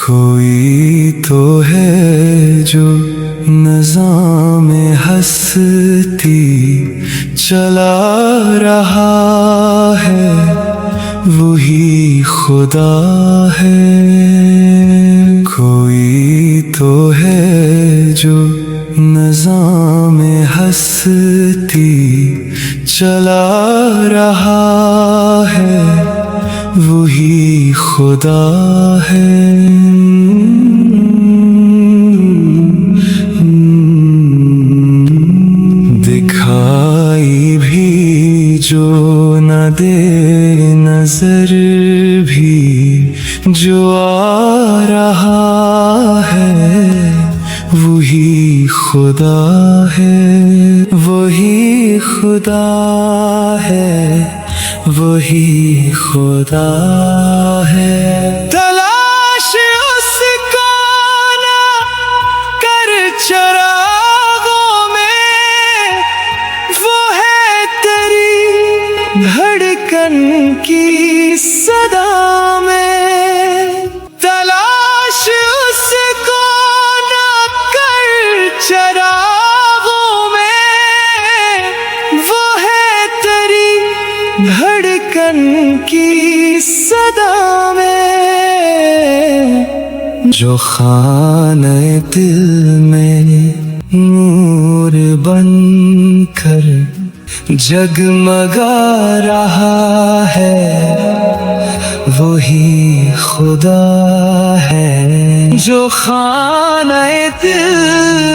कोई तो है जो निज़ाम हस्ती चला रहा है, वही खुदा है। कोई तो है जो निज़ाम हस्ती चला रहा है, वही खुदा है। दिखाई भी जो न दे नजर भी जो आ रहा है, वही खुदा है। वही खुदा है, वही खुदा है। तलाश उसको ना कर चरागों में, वो है तेरी धड़कन की सदा में। तलाश उसको ना कर चरागों में, वो है तेरी धड़कन की सदा में। जो खाने दिल में नूर बनकर जगमगा रहा है, वही खुदा है। जो खाने दिल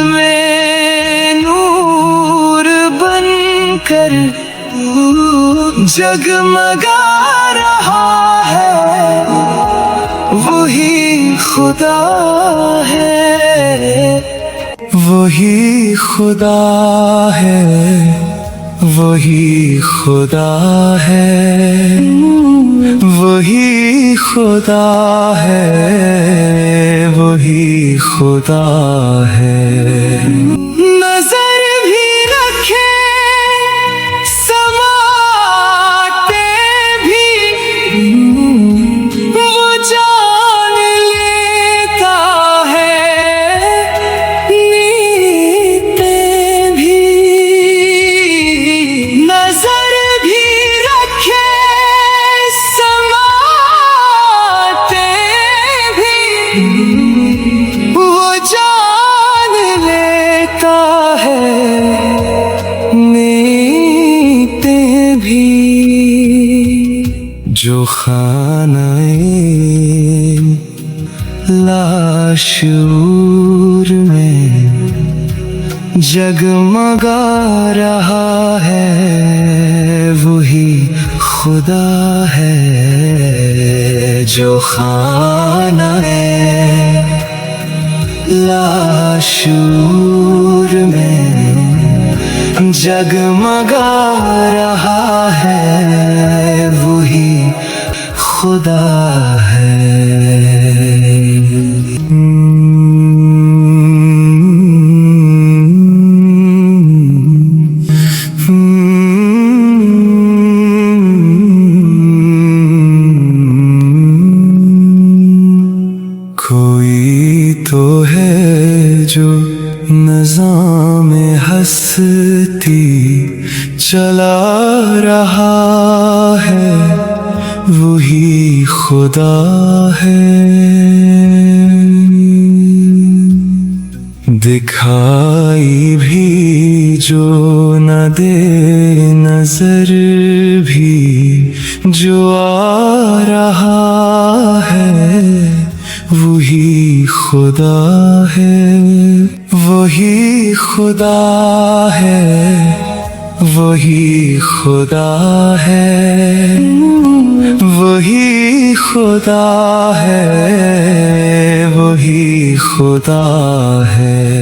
में नूर बनकर जगमगा रहा है, वही खुदा है। वही खुदा है, वही खुदा है। वही खुदा है, वही खुदा है। नजर भी रखे वो जान लेता है, नीतें भी। जो खानाए लाशूर में जगमगा रहा है, वही खुदा है। जो खानाए लाशूर में जगमगा रहा है, वही खुदा है। कोई तो है जो निज़ाम हस्ती चला रहा है, वही खुदा है। दिखाई भी जो न दे नजर भी जो आ रहा है, वही खुदा है। वही खुदा है, वही खुदा है। वही खुदा है, वही खुदा है।